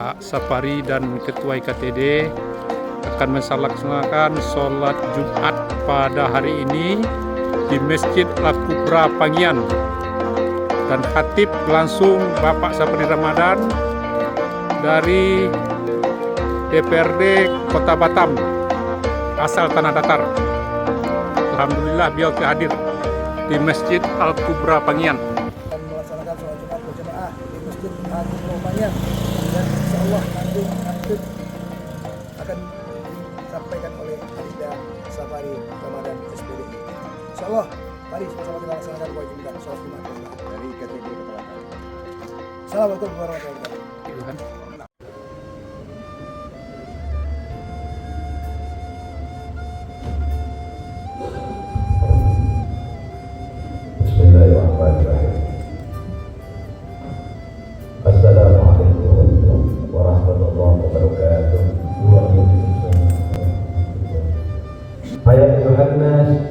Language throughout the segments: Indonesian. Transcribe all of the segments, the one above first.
Pak Sapari dan Ketua IKTD akan melaksanakan sholat Jumat pada hari ini di Masjid Al-Kubra Pangian, dan khatib langsung Bapak Sapari Ramadan dari DPRD Kota Batam asal Tanah Datar. Alhamdulillah beliau hadir di Masjid Al-Kubra Pangian. Melaksanakan sholat Jumat berjamaah di Masjid Al-Kubra Pangian, dan insya Allah nanti akan disampaikan oleh Adinda Sapari Ramadan SPD. Insya Allah, mari sama-sama kita laksanakan kewajiban sholat Jumat dari KTD Kota Batam. Assalamualaikum warahmatullahi wabarakatuh. Bismillahirrahmanirrahim. Assalamualaikum warahmatullahi wabarakatuh. Ya ayuhan nas,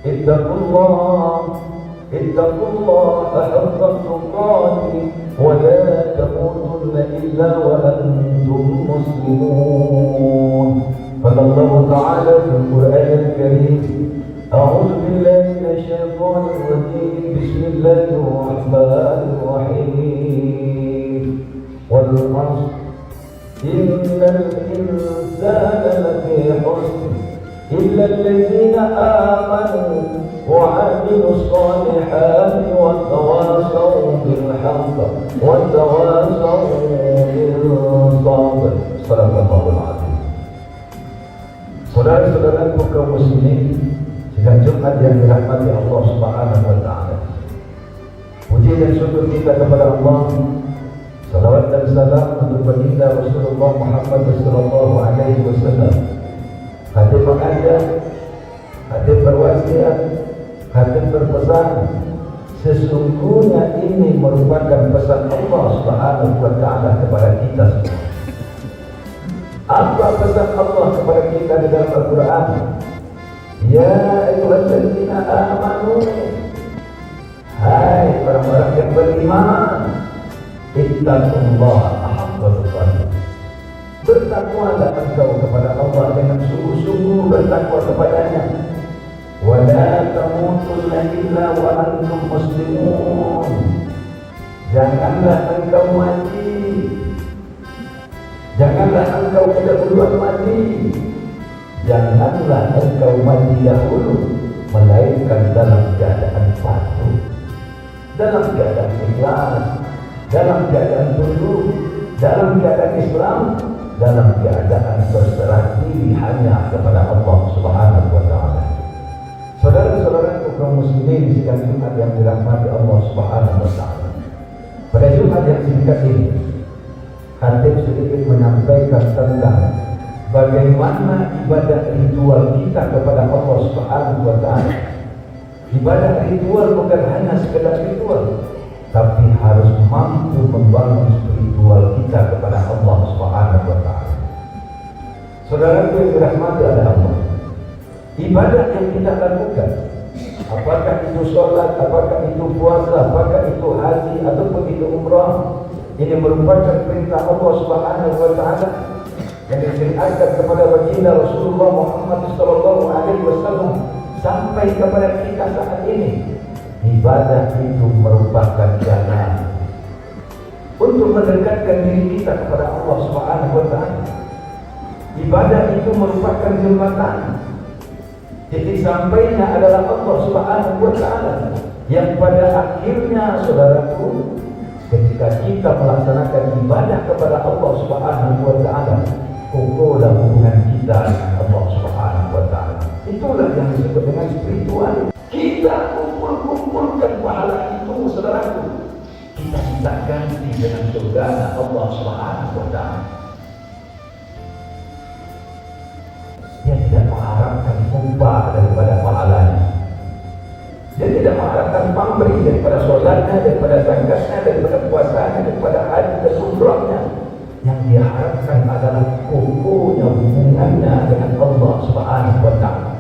ittaqullah haqqa tuqatih wa la tamutunna illa wa antum muslimun. Qala Allah Ta'ala fil Qur'anil Karim, أعوذ بالله من الشيطان الرجيم بسم الله الرحمن الرحيم والعصر إن الإنسان لفي خسر إلا الذين آمنوا وعملوا الصالحات وتواصوا بالحق وتواصوا بالصبر. صدق الله العظيم. Saudara-saudaraku kaum muslimin, sidang Jumat yang dirahmati Allah Subhanahu wa Ta'ala, puji dan syukur kita kepada Allah, salawat dan salam untuk baginda Rasulullah Muhammad sallallahu alaihi wasallam. Hadir mengajak, hadir berwasiat, hadir berpesan. Sesungguhnya ini merupakan pesan Allah Subhanahu wa Ta'ala kepada kita semua. Apa pesan Allah kepada kita di dalam Al-Quran? Ya ayyuhalladzina amanu, hai orang-orang yang beriman, ittaqullaha haqqa tuqatih. Bertakwalah engkau kepada Allah dengan sungguh-sungguh bertakwa kepadanya. Wa la tamutunna illa wa antum muslimun. Janganlah engkau mati, janganlah engkau kedahuluan mati, janganlah engkau mati dahulu, melainkan dalam keadaan patuh, dalam keadaan ikhlas, dalam keadaan tunduk, dalam keadaan Islam, dalam keadaan berserah diri hanya kepada Allah Subhanahu wa Ta'ala. Saudara-saudara kaum muslimin sidang Jumat yang dirahmati Allah Subhanahu wa Ta'ala, pada Jumat yang singkat ini, khatib sedikit menyampaikan tentang bagaimana ibadah ritual kita kepada Allah Subhanahu wa Ta'ala. Ibadah ritual bukan hanya sekedar ritual, tapi harus mampu membangun spiritual kita kepada Allah Subhanahu wa Ta'ala. Saudara yang dirahmati oleh Allah, ibadah yang kita lakukan, apakah itu sholat, apakah itu puasa, apakah itu haji ataupun itu umrah, ini merupakan perintah Allah Subhanahu wa Ta'ala yang disyariatkan kepada baginda Rasulullah Muhammad sallallahu alaihi wasallam sampai kepada kita saat ini. Ibadah itu merupakan jalan untuk mendekatkan diri kita kepada Allah Subhanahu wa Ta'ala. Ibadah itu merupakan jembatan. Titik sampainya adalah Allah Subhanahu wa Ta'ala, yang pada akhirnya, saudaraku, ketika kita melaksanakan ibadah kepada Allah Subhanahu wa Ta'ala, kukuhlah hubungan kita dengan Allah Subhanahu wa Ta'ala. Itulah yang disebut dengan spiritual. Kita kumpulkan pahala itu, saudaraku, kita minta ganti dengan surga Allah Subhanahu wa Ta'ala. Dia tidak mengharapkan upah daripada pahalanya. Dia tidak mengharapkan pamrih daripada sholatnya, daripada zakatnya, daripada puasanya, daripada haji dan umrahnya. Yang dia harapkan adalah kukuhnya hubungannya dengan Allah Subhanahu wa Ta'ala,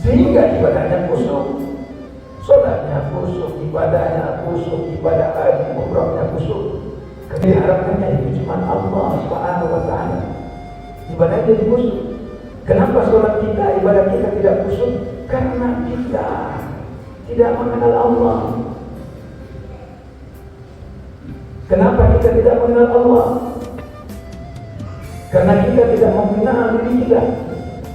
sehingga ibadahnya khusyuk, sholatnya khusyuk, ibadahnya khusyuk, ibadah haji umrahnya khusyuk. Diharapkannya itu cuma Allah Subhanahu wa Ta'ala. Ibadah jadi khusyuk. Kenapa sholat kita, ibadah kita tidak khusyuk? Karena kita tidak mengenal Allah. Kenapa kita tidak mengenal Allah? Karena kita tidak mengenal diri kita.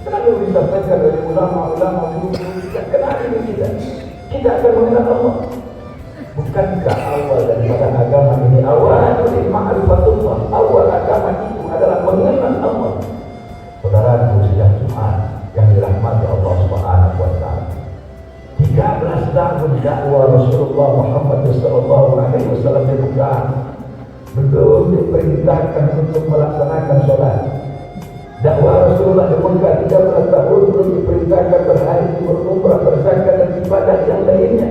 Selalu disampaikan oleh ulama-ulama dulu, tidak kenal diri kita. Kita akan mengenal Allah. Bukankah awal daripada agama ini awal dari ma'rifatullah? Awal agama itu adalah mengenal Allah. Saudaraku sidang Jumat yang dirahmati Allah Subhanahu wa Ta'ala. 13 tahun dakwah Rasulullah Muhammad sallallahu alaihi wasallam di Mekah, belum diperintahkan untuk melaksanakan sholat. Dakwah Rasulullah di Mekah 13 tahun belum diperintahkan berhaji, berumrah, berzakat dan ibadah yang lainnya.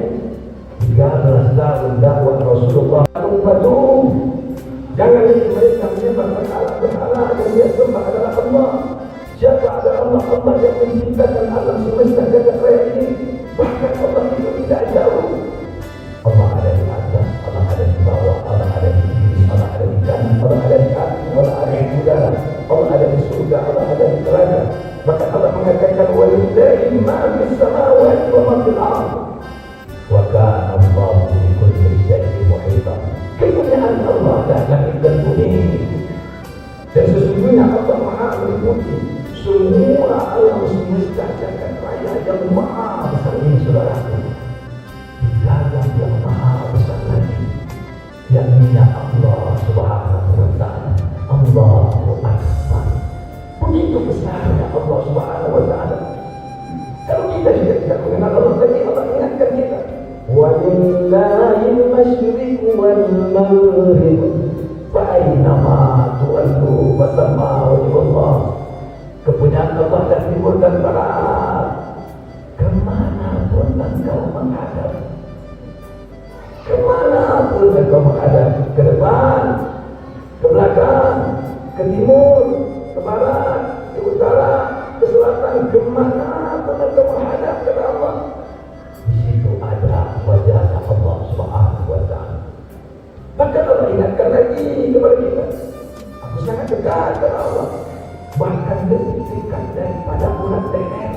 13 tahun dakwah Rasulullah. Patung, jangan mereka menyembah berhala dan dia sembah adalah Allah. Siapa adalah Allah? Allah yang menciptakan alam semesta jagat raya ini. Bahkan Allah itu tidak jauh. Allah ada di atas, Allah ada di bawah, Allah ada di kiri, Allah ada di kanan, Allah ada di atas, Allah ada di udara, Allah ada di surga, Allah ada di neraka. Bahkan Allah mengatakan walillahi ma fis samawati wa ma fil ardh. Wa kana Allahu bi kulli shay'in muhita. Kemuliaan Allah dan langit dan bumi. Dan sesungguhnya Allah Maha meliputi semua alam semesta jagat raya yang maha besar ini, saudaraku. Di dalam yang maha besar lagi, yakni Allah Subhanahu wa Ta'ala. Allahu Akbar. Begitu besarnya Allah Subhanahu wa Ta'ala. Kalau kita juga tidak mengenal Allah tadi, Allah ingatkan kita. Walillahil masyriq wal maghrib fa aynama tuwallu fasamma wajhullah. Kepunyaan Allah dan timur dan barat, kemana pun engkau menghadap, kemana pun engkau menghadap, ke depan, ke belakang, ke timur, ke barat, ke utara, ke selatan, kemana pun engkau menghadap ke Allah. Di situ ada wajah Allah Subhanahu wa Ta'ala. Bahkan Allah ingatkan lagi kepada kita, aku sangat dekat dengan Allah, bahkan lebih dekat daripada bulan leher.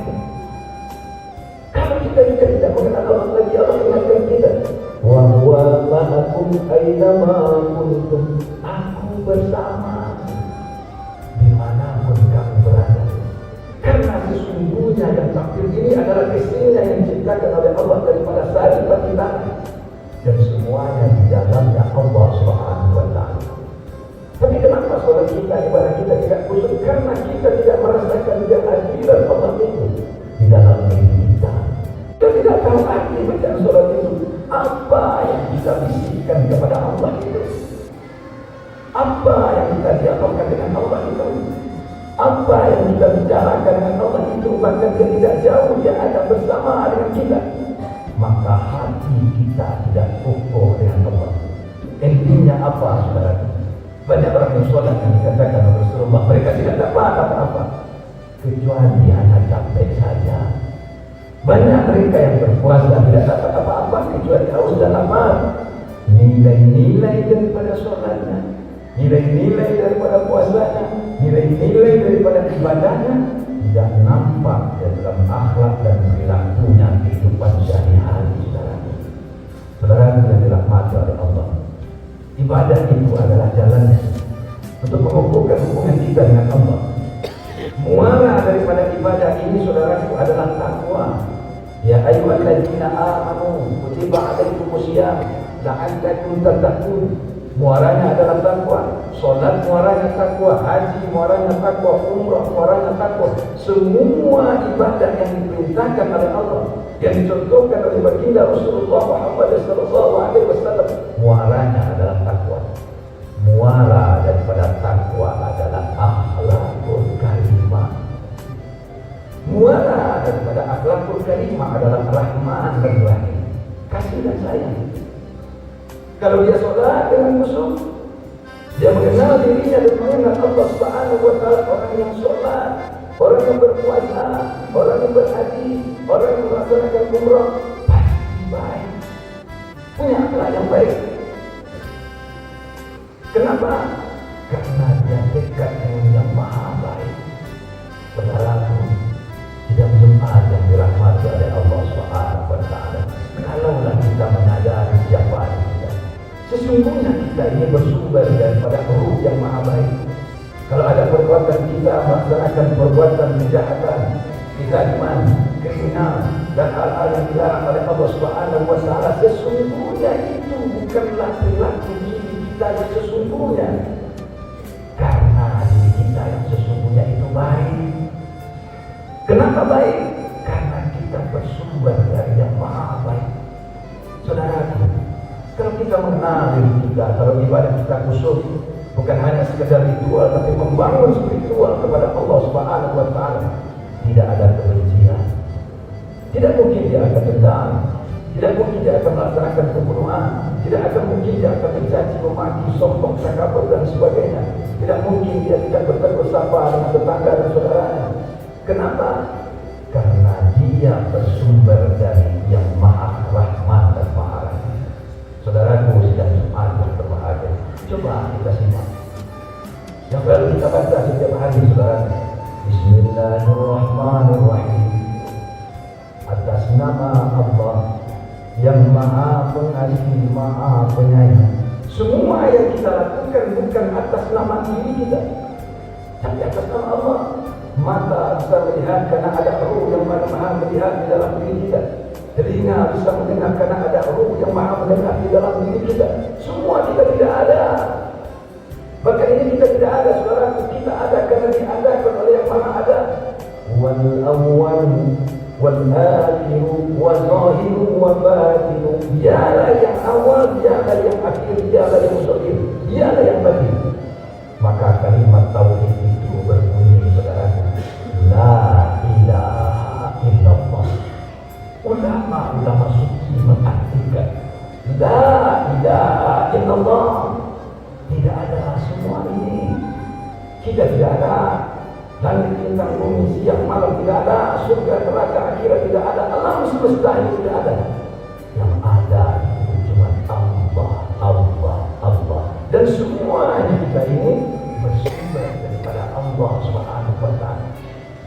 Kalau kita juga tidak mengenal Allah lagi, Allah ingatkan kita, wa huwa ma'akum aina ma kuntum. Aku bersama dimanapun kamu berada. Karena sesungguhnya yang takdir ini adalah kesenian yang diciptakan oleh Allah daripada sari pati tangan, dan semuanya di dalamnya Allah Subhanahu wa Ta'ala. Tapi kenapa sholat kita, ibadah kita tidak khusyuk? Karena kita tidak merasakan kehadiran Allah itu di dalam diri kita. Kita tidak tahu arti bacaan sholat itu. Apa yang kita bisikkan kepada Allah itu? Apa yang kita dialogkan dengan Allah itu? Apa yang kita bicarakan dengan Allah itu? Bahkan dia tidak jauh, dia ada bersama dengan kita. Maka hati kita tidak kokoh dengan Allah. Intinya apa, saudara? Banyak orang yang sholat yang dikatakan oleh Rasulullah, mereka tidak dapat apa-apa kecuali hanya capek saja. Banyak mereka yang berpuasa tidak dapat apa-apa kecuali haus dan lapar. Nilai-nilai daripada sholatnya, nilai-nilai daripada puasanya, nilai-nilai daripada ibadahnya tidak nampak dalam akhlak dan perilakunya kehidupan sehari-hari. Saudara yang dirahmati oleh Allah, ibadah itu adalah jalannya untuk mengukuhkan hubungan kita dengan Allah. Muara daripada ibadah ini, saudaraku, adalah takwa. Ya ayyuhalladzina amanu kutiba alaikumusiyam la'allakum tattaqun. Muaranya adalah takwa. Salat muaranya takwa, haji muaranya takwa, umrah muaranya takwa. Semua ibadah yang diperintahkan oleh Allah, yang dicontohkan oleh baginda Rasulullah Muhammad sallallahu alaihi wasallam, muaranya adalah takwa. Muara daripada takwa adalah akhlakul karimah. Muara daripada akhlakul karimah adalah rahman dan rahim, kasih dan sayang. Kalau dia sholat dengan khusyuk, dia mengenal dirinya dan mengenal Allah Subhanahu wa Ta'ala. Orang yang sholat, orang yang berpuasa, orang yang berhaji, orang yang melaksanakan umrah, pasti baik, punya akhlak yang baik. Kenapa? Karena dia dekat dengan yang maha baik. Saudaraku, tidak belum ada yang dirahmati oleh Allah Subhanahu wa Ta'ala. Kalaulah kita menyadari siapa kita, sesungguhnya kita ini bersumber daripada ruh yang maha baik. Kalau ada perbuatan kita melaksanakan perbuatan kejahatan, kezaliman, kehinaan, dan hal-hal yang dilarang oleh Allah Subhanahu wa Ta'ala, sesungguhnya itu bukanlah perilaku diri kita yang sesungguhnya. Karena diri kita yang sesungguhnya itu baik. Kenapa baik? Karena kita bersumber dari yang maha baik. Saudaraku, kalau kita mengenal diri kita, kalau ibadah kita khusyuk, bukan hanya sekedar ritual, tapi membangun spiritual kepada Allah Subhanahu wa Ta'ala, tidak ada kebencian. Tidak mungkin dia akan dendam, tidak mungkin dia akan melaksanakan pembunuhan, tidak akan mungkin dia akan mencaci, memaki, sombong, takabur dan sebagainya. Tidak mungkin dia tidak bertegur sapa dengan tetangga dan saudaranya. Kenapa? Karena dia bersumber dari yang maha rahman dan maha rahim. Saudaraku sidang Jumat yang berbahagia, coba kita simak yang baru kita baca setiap hari, saudara. Bismillahirrahmanirrahim. Atas nama Allah yang maha pengasih, maha penyayang. Semua yang kita lakukan bukan atas nama diri kita, tapi atas nama Allah. Mata bisa melihat karena ada ruh yang maha melihat di dalam diri kita. Telinga bisa mendengar karena ada ruh yang maha mendengar di dalam diri kita. Semua kita tidak ada. Bahkan ini kita tidak ada, saudara. Kita ada karena diadakan oleh yang maha ada. Wal awwal wal akhir wal zahir wal batin. Dialah yang awal, dialah yang akhir, dialah yang zahir, dialah yang batin. Maka kalimat tauhid itu berbunyi, saudara, la ilaha illallah. Ulama suci mengartikan la ilaha illallah. Tidak ada semua ini. Kita tidak ada. Langit, bintang, bumi, siang, malam tidak ada. Surga, neraka, akhirat tidak ada. Alam semesta ini tidak ada. Yang ada itu cuma Allah, Allah, Allah. Dan semuanya kita ini bersumber daripada Allah Subhanahu wa Ta'ala.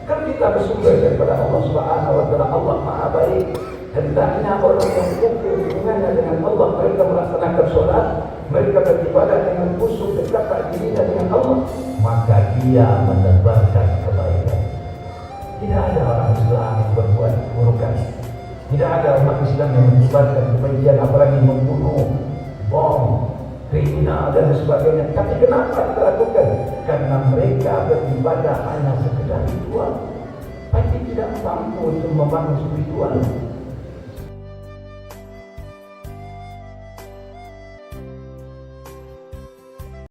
Kan kita bersumber daripada Allah Subhanahu wa Ta'ala. Allah maha baik. Hendaknya orang yang kukuh hubungannya dengan Allah, mereka melaksanakan sholat, mereka beribadah dengan khusyuk, dekat dirinya dengan Allah, maka dia menebarkan kebaikan. Tidak ada orang Islam yang berbuat keburukan. Tidak ada umat Islam yang menyebarkan kebencian, apalagi membunuh, bom, kriminal dan sebagainya. Tapi kenapa kita lakukan? Karena mereka beribadah hanya sekedar ritual, tapi tidak mampu untuk membangun spiritual.